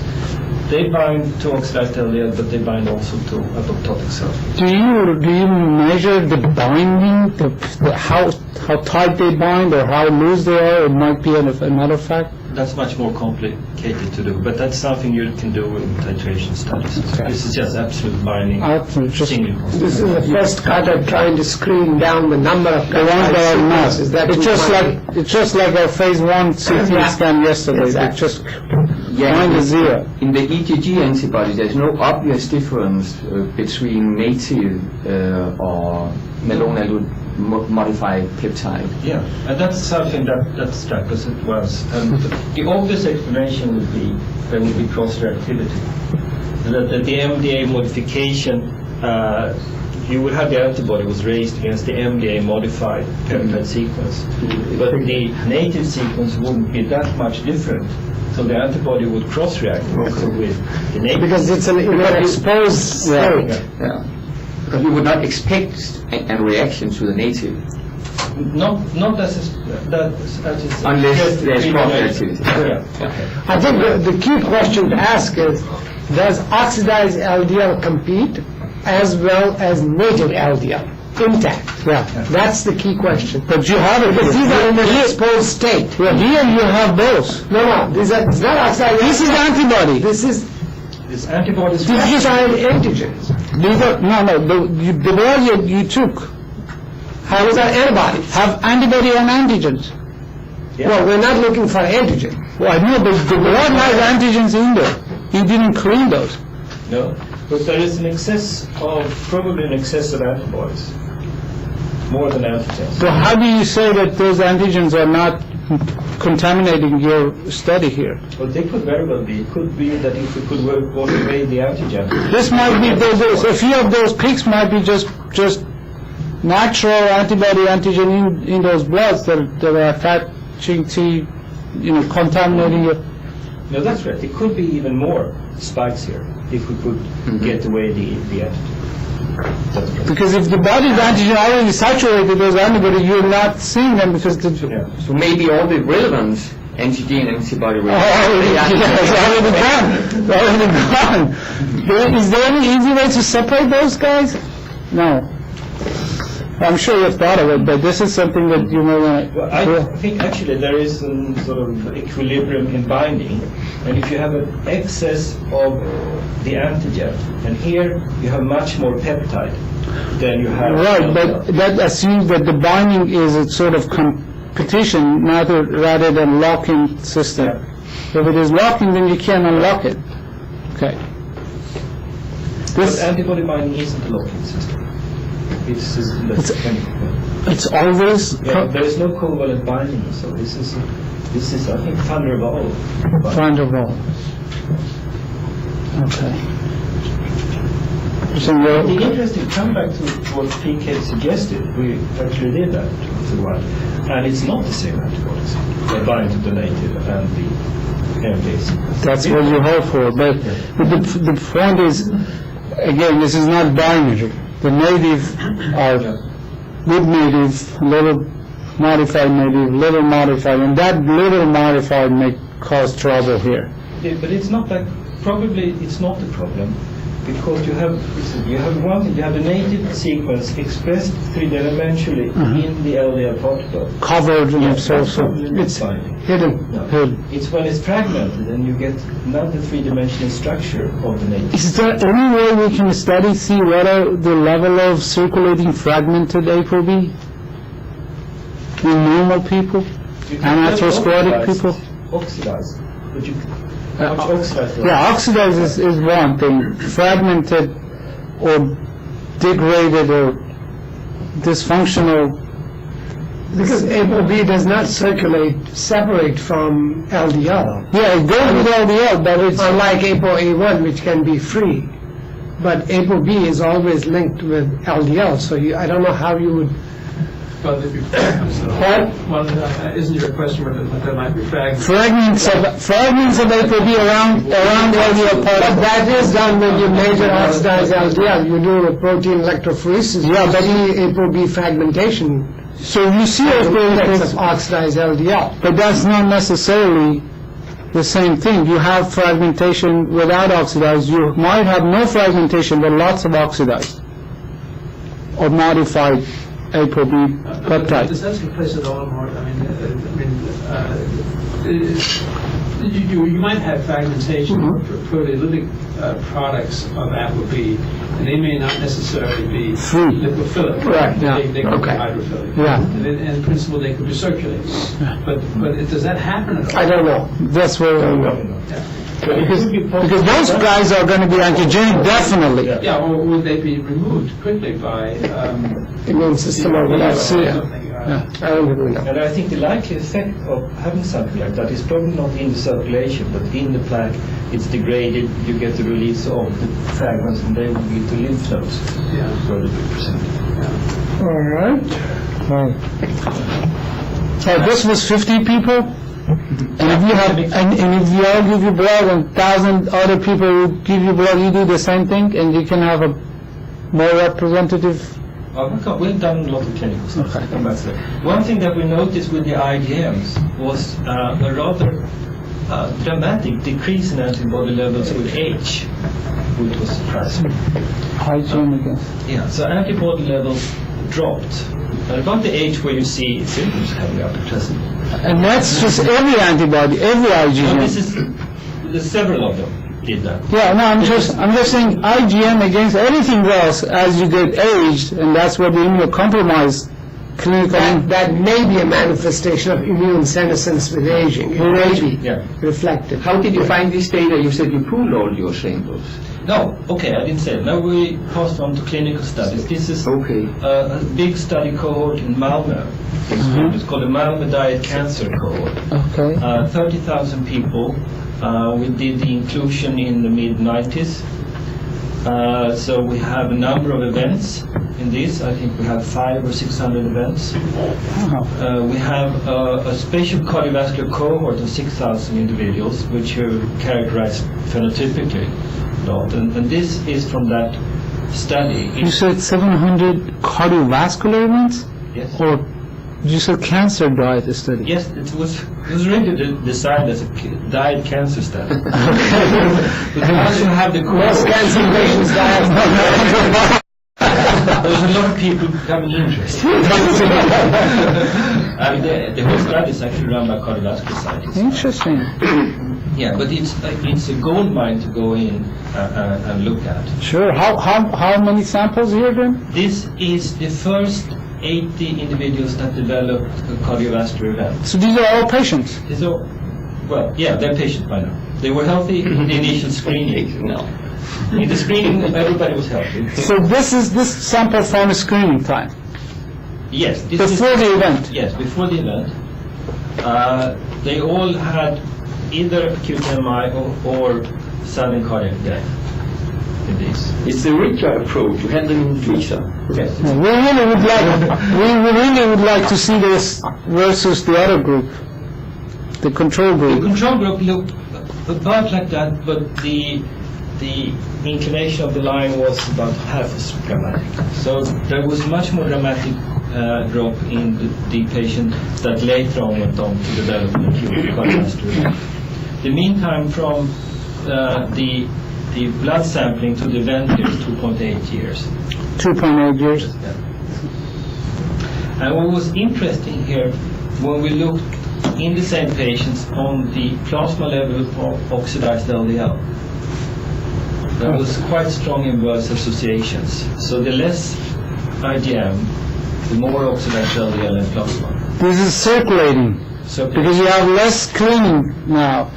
they bind to oxidized LDL, but they bind also to apoptotic cells. Do you measure the binding, how tight they bind or how loose they are? It might be another fact. that's much more complicated to do, but that's something you can do in titration studies. This is just absolute binding. Single This is the first cut at trying to screen down the number of The ones that are not. sequences that It's we just find. it's just like our phase 1 CT Yeah. scan yesterday. Exactly. It's just Yeah, find a zero. in the EGG antibody, there's no obvious difference between native or melonal modified peptide. Yeah, and that's something that struck us at once. And the obvious explanation would be there would be cross-reactivity. That the MDA modification, you would have the antibody was raised against the MDA modified peptide sequence, but the native sequence wouldn't be that much different. So the antibody would cross-react also with the native. Because it's an exposed state. Yeah. Because you would not expect a reaction to the native Not that unless there's cross-reactivity. Yeah. Okay. I think the key question to ask is, does oxidized LDL compete as well as native LDL intact? Yeah. That's the key question. But you have it Because here. these are in an exposed state. Yeah, here you have both. No, these are, it's not oxidized. This is antibody. This is This antibodies. peptide antigens. These are, the blood you took How is that antibodies? have antibody and antigens. Well, we're not looking for antigen. Well, I know, but the blood has antigens in there. You didn't clean those. No, but there is probably an excess of antibodies, more than antigens. So how do you say that those antigens are not contaminating your study here? Well, they could very well be. It could be that if we could work away the antigen. This might be, a few of those peaks might be just natural antibody antigen in those bloods that are attaching to, contaminating it. No, that's right. It could be even more spikes here if we could get away the antigen. That's right. Because if the body's antigen already saturated those antibodies, you're not seeing them because the... Yeah. So maybe all the relevant antigen antibody Oh, yeah, it's already gone. It's already gone. Is there any easy way to separate those guys? No. I'm sure you've thought of it, but this is something that you may want Well, I think actually there is some sort of equilibrium in binding, and if you have an excess of the antigen, and here you have much more peptide than you have. Right, but that assumes that the binding is a sort of competition rather than locking system. If it is locking, then you can't unlock it. Okay. But antibody binding isn't a locking system. It's always... There is no covalent binding, so this is I think thunder of all. Find a role. Okay. The interesting, come back to what PK suggested, we actually did that for a while, and it's not the same antibodies. They bind to the native and the MDAs. That's what you hope for, but the point is, again, this is not binary. The native are good native, little modified native, little modified, and that little modified may cause trouble here. Yeah, but it's not that, probably it's not the problem, because you have one thing, you have the native sequence expressed three-dimensionally in the LDL particle. Covered and Yes, so it's binding. hidden. No. Hidden. It's when it's fragmented and you get not the three-dimensional structure of the native. Is there any way we can see whether the level of circulating fragmented ApoB in normal people You and can atherosclerotic oxidize- people? Oxidize, but you much oxidized. Yeah, oxidized is one thing. Fragmented or degraded or dysfunctional. Because ApoB does not separate from LDL. Yeah, it goes with LDL, but it's Unlike ApoA1, which can be free. But ApoB is always linked with LDL, so I don't know how you would... Well, if you, isn't your question whether there might be fragments? fragments of ApoB around LDL But particles. that is done when you measure oxidized LDL. You do a protein electrophoresis. Yeah, but ApoB fragmentation So you see effects of oxidized LDL. but that's not necessarily the same thing. You have fragmentation without oxidized. You might have no fragmentation, but lots of oxidized or modified ApoB peptide. Does that replace it all, or, you might have fragmentation of proteolytic products of ApoB, and they may not necessarily be Free. lipophilic. Right, yeah, They could okay. be hydrophilic. Yeah. And in principle, they could be circulating. But does that happen at all? I don't know. That's where because those guys are going to be antigenic definitely. Yeah, or would they be removed quickly by Immune system or whatever. something? I don't really know. And I think the likely effect of having something like that is probably not in the circulation, but in the plaque. It's degraded, you get the release of the fragments, and they will lead to lymph nodes. Yeah. Further presented. All right. So this was 50 people, and if you have, and if you all give you blood, and 1,000 other people who give you blood, you do the same thing, and you can have a more representative. We've done a lot of clinical stuff. Okay. Come back to that. One thing that we noticed with the IgMs was a rather dramatic decrease in antibody levels with age, which was surprising. Hygiene again. Yeah, so antibody levels dropped. About the age where you see symptoms coming up present. And that's just every antibody, every Now, IgM. there's several of them did that. Yeah, no, I'm just saying IgM against anything else as you get aged, and that's where the immunocompromised clinical. That may be a manifestation of immune senescence with aging. It may be Yeah. reflected. How did you find this data? You said you pooled all your samples. No, okay, I didn't say it. Now we passed on to clinical studies. This is Okay. a big study cohort in Malmö. It's called the Malmö Diet Cancer Cohort. Okay. 30,000 people. We did the inclusion in the mid-90s. So we have a number of events in this. I think we have 500 or 600 events. We have a special cardiovascular cohort of 6,000 individuals, which are characterized phenotypically. And this is from that study. You said 700 cardiovascular events? Yes. Or you said cancer diet study? Yes, it was really designed as a diet cancer study. But we also have the Most cohort. cancer patients die. There's a lot of people having interest. I mean, the whole study is actually run by cardiovascular scientists. Interesting. Yeah, but it's a gold mine to go in and look at. Sure. How many samples here then? This is the first 80 individuals that developed a cardiovascular event. So these are all patients? So, well, yeah, they're patients by now. They were healthy in the initial screening. No. In the screening, everybody was healthy. So this sample from screening time? Yes. This Before the event? Yes, before the event. They all had either acute MI or sudden cardiac death in this. It's the Richa approach. You had them in Visa. Yes. We really would like to see this versus the other group, the control The group. control group looked about like that, but the inclination of the line was about half as dramatic. So there was much more dramatic drop in the patient that later on went on to develop an acute cardiovascular event. The mean time from the blood sampling to the event is 2.8 years. 2.8 years. And what was interesting here, when we looked in the same patients on the plasma level of oxidized LDL, there was quite strong inverse associations. So the less IgM, the more oxidized LDL in plasma. This is circulating So because you have less cleaning now.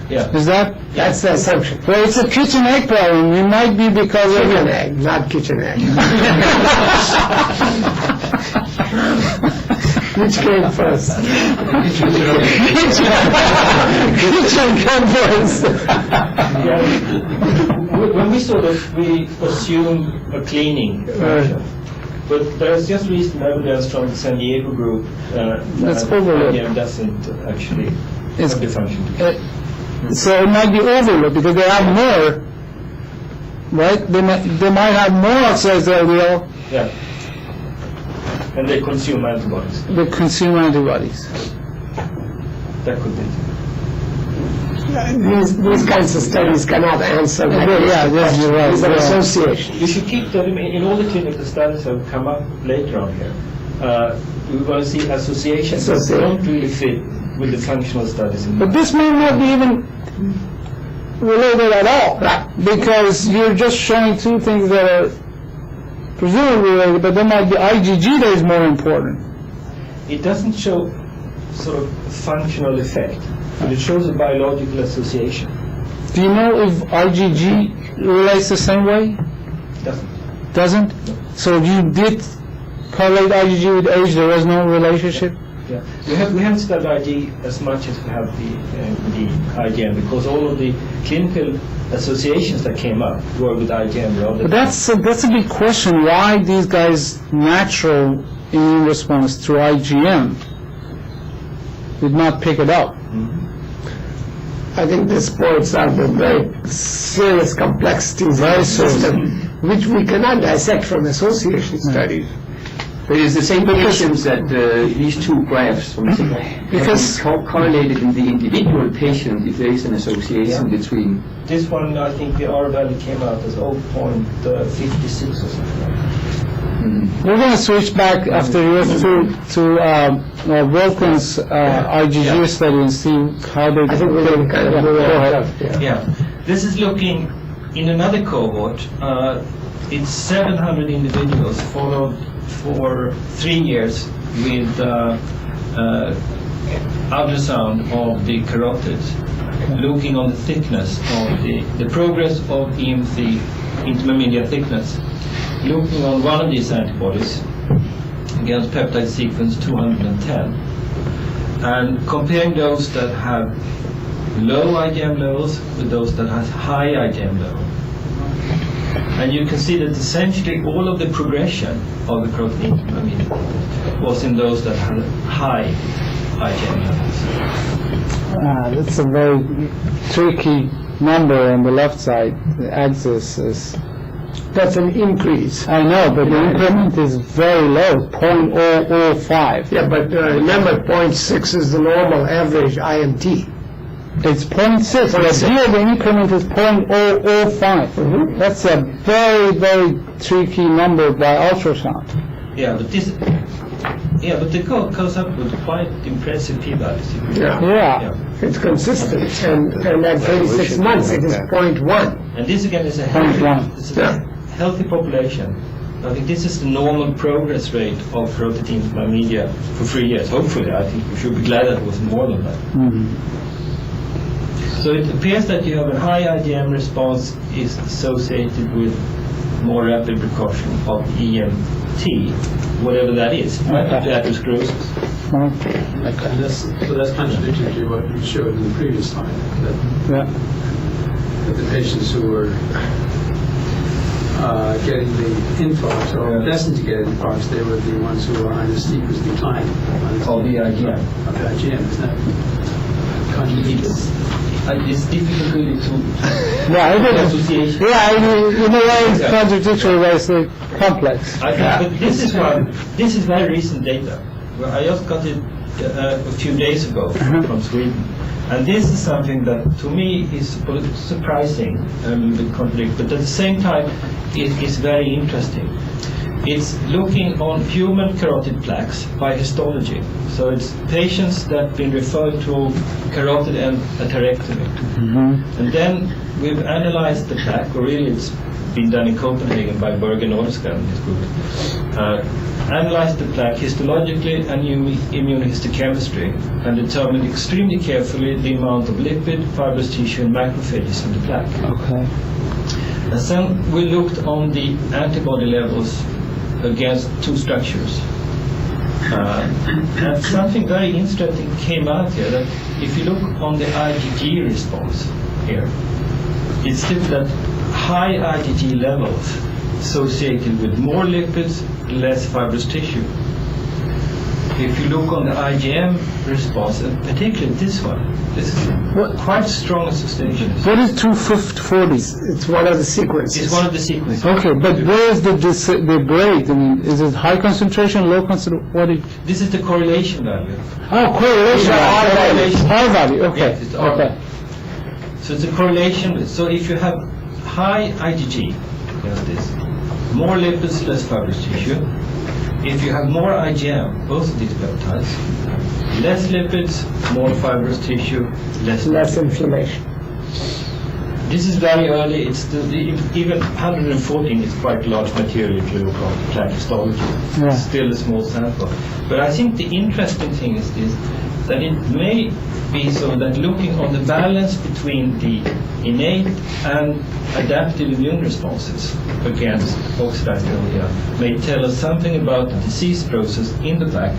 yeah. Is that? That's the assumption. Well, it's a kitchen egg problem. It might be because of Chicken egg, not kitchen egg. Which came first? Kitchen came first. When we saw this, we assume a cleaning function. But there's just recent evidence from the San Diego group That's that overlooked. IgM doesn't actually It's- have the function. So it might be overlooked because they have more, right? They might have more oxidized LDL. Yeah. And they consume antibodies. They consume antibodies. That could be. these kinds of studies cannot answer that. Yeah, yes, you're right. These are Yeah. associations. You should keep that in all the clinical studies that have come up later on here. We're going to see associations that don't really fit with the functional studies. But this may not be even related at all, because you're just showing two things that are presumably related, but there might be IgG that is more important. It doesn't show sort of functional effect, but it shows a biological association. Do you know if IgG relates the same way? Doesn't. Doesn't? So if you did correlate IgG with age, there was no relationship? Yeah. We haven't studied IG as much as we have the IgM, because all of the clinical associations that came up were with IgM rather But that's a big question, why these guys' natural immune response to IgM did not pick it up. I think this points out the very serious complexities of the system, which we cannot dissect from association studies. But it's the same patients that these two graphs from because correlated in the individual patient if there is an association between. This one, I think the R value came out as 0.56 or something. We're going to switch back after you to Wilkins' IgG study and see how they... I think we're going to kind of move go ahead. on. Yeah. This is looking in another cohort. It's 700 individuals followed for 3 years with ultrasound of the carotids, looking on the thickness of the progress of EMT, intermediate thickness, looking on one of these antibodies against peptide sequence 210, and comparing those that have low IgM levels with those that have high IgM level. And you can see that essentially all of the progression of the carotid intermediate was in those that had high IgM levels. That's a very tricky number on the left side. The axis is... That's an increase. I know, but the increment is very low, 0.005. Yeah, but remember, 0.6 is the normal average IMT. It's 0.6, but here the increment is 0.005. That's a very, very tricky number by ultrasound. Yeah, but this... Yeah, but it goes up with quite impressive p-values. Yeah. It's consistent, and at 36 months it is 0.1. And this again is a healthy population. I think this is the normal progress rate of carotid intermedia for 3 years. Hopefully, I think we should be glad that it was more than that. So it appears that you have a high IgM response is associated with more rapid precaution of EMT, whatever that is, atherosclerosis. So that's contradictory to what you showed in the previous slide, that the patients who were getting the infarct or destined to get infarcts, they were the ones who were on the steepest decline. Of the IgM. Of the IgM, is that contradictory? It's difficult really to association. Yeah, in a way it's contradictory, but it's complex. But this is very recent data. Well, I just got it a few days ago from Sweden. And this is something that to me is surprising and a bit contradictory, but at the same time it is very interesting. It's looking on human carotid plaques by histology. So it's patients that have been referred to carotid enterectomy. And then we've analyzed the plaque, or really it's been done in Copenhagen by Bergen Norska and his group. Analyzed the plaque histologically and immunohistochemistry and determined extremely carefully the amount of lipid, fibrous tissue and macrophages in the plaque. Okay. And then we looked on the antibody levels against two structures. And something very interesting came out here, that if you look on the IgG response here, it's still that high IgG levels associated with more lipids, less fibrous tissue. If you look on the IgM response, and particularly this one, this is quite strong association. What is 240? It's one of the sequences. It's one of the sequences. Okay, but where is the grade? I mean, is it high concentration, low concentration? What is? This is the correlation value. Oh, correlation. Yeah, R value. R value. Okay. Yes, it's R okay. So it's a correlation with, so if you have high IgG, this, more lipids, less fibrous tissue. If you have more IgM, both of these peptides, less lipids, more fibrous tissue, Less inflammation. This is very early. It's even 114 is quite large material if you look at plaque histology. Yeah. It's still a small sample. But I think the interesting thing is this, that it may be so that looking on the balance between the innate and adaptive immune responses against oxidized LDL may tell us something about the disease process in the plaque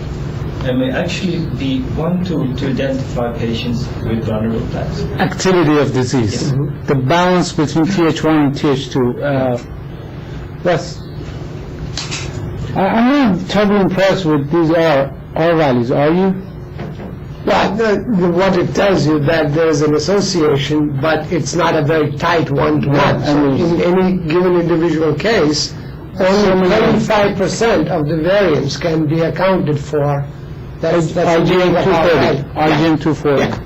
and may actually be one tool to identify patients with vulnerable plaques. Activity of disease. The balance between Th1 and Th2. That's. I'm not totally impressed with these R values. Are you? Well, what it tells you that there's an association, but it's not a very tight one-to-one. So in any given individual case, only 25% of the variance can be accounted for. That's IgM 240. IgM 240.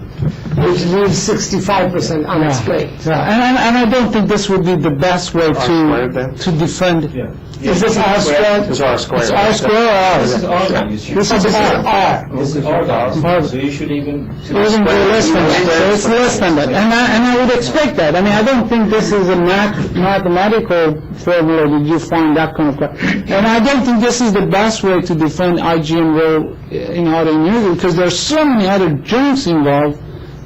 Which leaves 65% unexplained. Yeah. And I don't think this would be the best way to defend. Yeah. Is this R squared? It's R squared. It's R square or R? This is R values. This is R. This is R values. So you should even Even go less than that. So it's less than that. And I would expect that. I mean, I don't think this is a mathematical formula that you find that kind of question. And I don't think this is the best way to defend IgM role in autoimmunity because there's so many other germs involved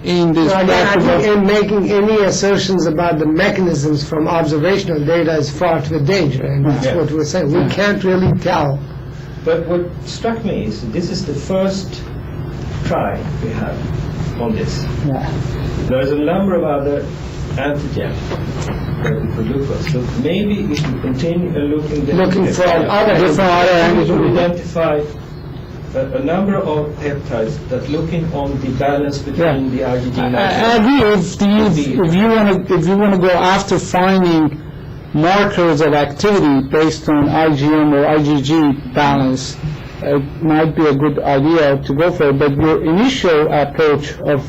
in this. So again, I think in making any assertions about the mechanisms from observational data is fraught with danger, and that's what we're saying. We can't really tell. But what struck me is this is the first try we have on this. Yeah. There's a number of other antigens that we could look at. So maybe we should continue Looking for other Different other to antigens. identify a number of peptides that looking on the balance between the IgG and I IgM. agree. If you want to go after finding markers of activity based on IgM or IgG balance, it might be a good idea to go for it. But your initial approach of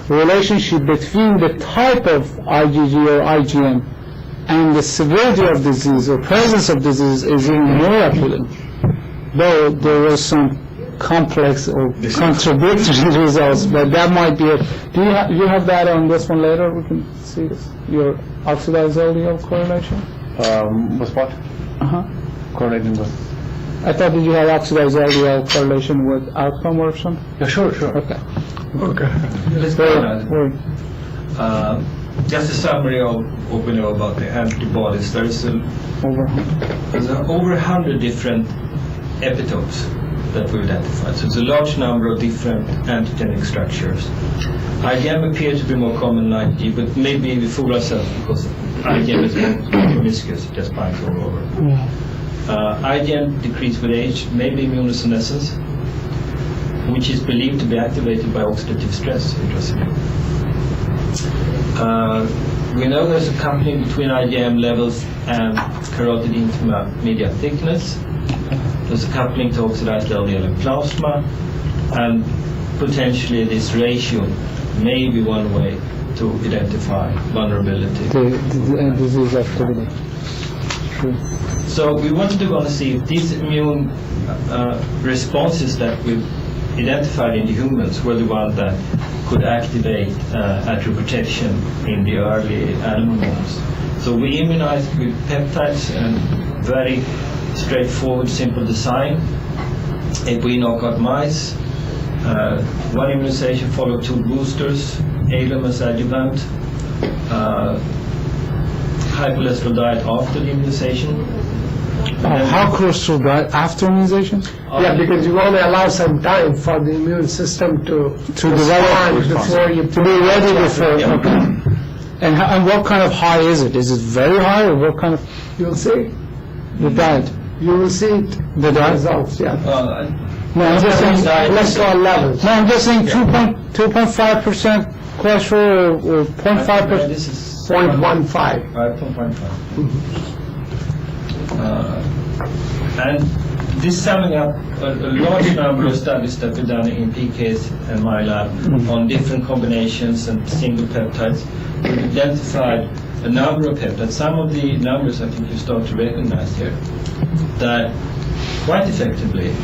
relationship between the type of IgG or IgM and the severity of disease or presence of disease is even more appealing. Though there was some complex or contradictory results, but that might be it. Do you have that on this one later? We can see this. Your oxidized LDL correlation? With what? Correlating with? I thought that you had oxidized LDL correlation with outcome or something? Yeah, sure. Okay. Let's go on. Just a summary of what we know about the antibodies. There's over 100 different epitopes that we identified. So it's a large number of different antigenic structures. IgM appears to be more common than IgG, but maybe we fool ourselves because IgM is more promiscuous, it just binds all over. IgM decreases with age, maybe immunosenescence, which is believed to be activated by oxidative stress, interestingly. We know there's a coupling between IgM levels and carotid intima media thickness. There's a coupling to oxidized LDL in plasma, and potentially this ratio may be one way to identify vulnerability. The disease activity. True. So we wanted to go and see if these immune responses that we've identified in the humans were the ones that could activate artery in the early animal models. So we immunized with peptides and very straightforward, simple design. If we knock out mice, one immunization followed 2 boosters, alum as adjuvant, high cholesterol diet after the immunization. How crucial that after immunization? Yeah, because you want to allow some time for the immune system to develop before you to be ready before. Okay. And what kind of high is it? Is it very high or what kind of? You'll see. The diet. You will see it. The diet. Results. Yeah. No, I'm just saying. Cholesterol levels. No, I'm just saying 2.5% cholesterol or 0.5%. This is 0.15. 0.15. And this summing up a large number of studies that we've done in PKs and my lab on different combinations and single peptides. We've identified a number of peptides. Some of the numbers I think you start to recognize here that quite effectively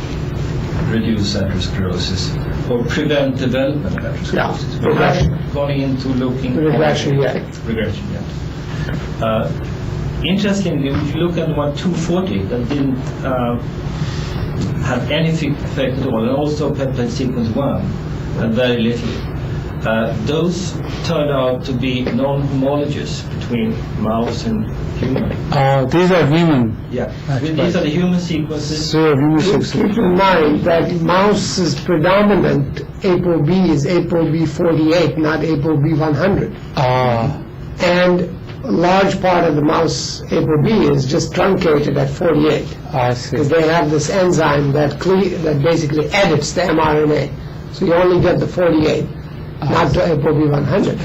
reduce atherosclerosis or prevent development of atherosclerosis. Yeah, We progression. haven't gone into looking Regression yet. Regression yet. Interestingly, if you look at one 240 that didn't have any effect at all, and also peptide sequence 1 had very little, those turned out to be non-homologous between mouse and human. These are human. Yeah, these are the human sequences. So human Keep sequences. in mind that mouse's predominant ApoB is ApoB48, not ApoB100. And a large part of the mouse ApoB is just truncated at 48. I see. Because they have this enzyme that basically edits the mRNA. So you only get the 48, not the ApoB100.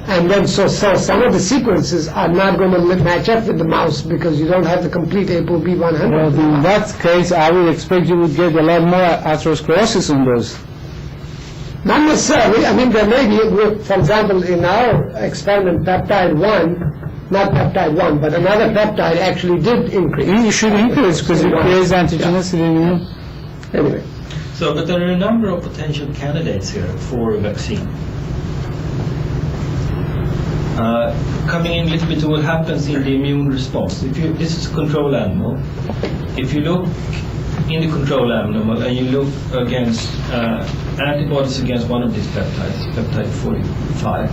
And then so some of the sequences are not going to match up with the mouse because you don't have the complete ApoB100. Well, in that case, I would expect you would get a lot more atherosclerosis on those. Not necessarily. I mean, there may be, for example, in our experiment, peptide 1, not peptide 1, but another peptide actually did increase. You should increase because it creates antigenicity in you. Anyway. So, but there are a number of potential candidates here for a vaccine. Coming in a little bit to what happens in the immune response. This is a control animal. If you look in the control animal and you look against antibodies against one of these peptides, peptide 45,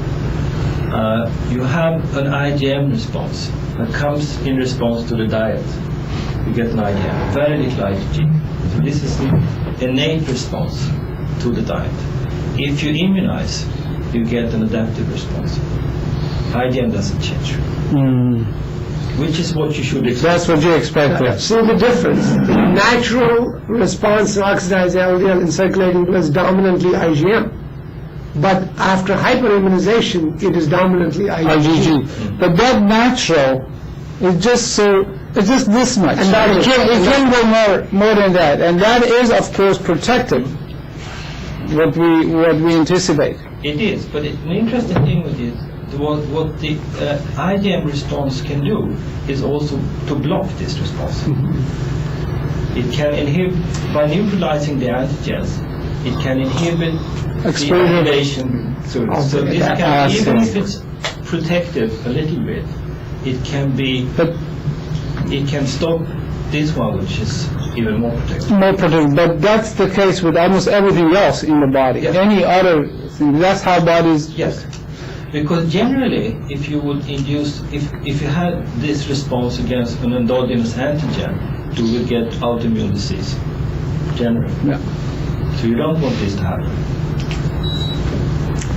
you have an IgM response that comes in response to the diet. You get an IgM, very little IgG. So this is the innate response to the diet. If you immunize, you get an adaptive response. IgM doesn't change, which is what you should expect. That's what you expect. See the difference. The natural response to oxidized LDL in circulating blood is dominantly IgM. But after hyperimmunization, it is dominantly IgG. But that natural is just it's just this much. And that it is- can't go more than that. And that is, of course, protective. What we anticipate. It is, but an interesting thing with it, what the IgM response can do is also to block this response. It can inhibit, by neutralizing the antigens, it can inhibit the Exposure. activation. So this can, even if it's protective a little bit, it can be, it can stop this one, which is even more protective. More protective. But that's the case with almost everything else in the body. Yes. Any other thing. That's how bodies. Yes, because generally, if you would induce, if you had this response against an endogenous antigen, you will get autoimmune disease, generally. Yeah. So you don't want this to happen.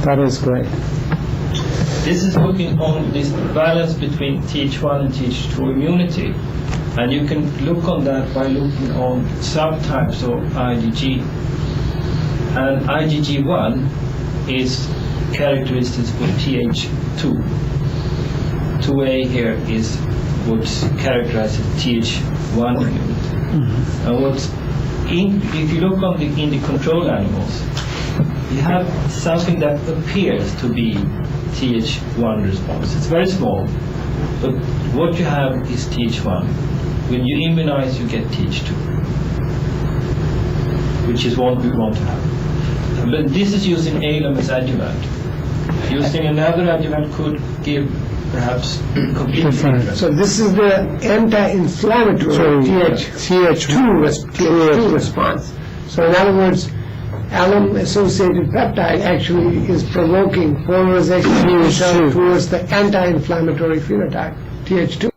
That is great. This is looking on this balance between Th1 and Th2 immunity, and you can look on that by looking on subtypes of IgG. And IgG1 is characteristics for Th2. 2A here is what's characterizes Th1 immunity. And if you look on in the control animals, you have something that appears to be Th1 response. It's very small, but what you have is Th1. When you immunize, you get Th2, which is what we want to have. But this is using alum as adjuvant. Using another adjuvant could give perhaps complete different. So this is the anti-inflammatory Th2 response. So in other words, alum-associated peptide actually is provoking polarization towards the anti-inflammatory phenotype, Th2.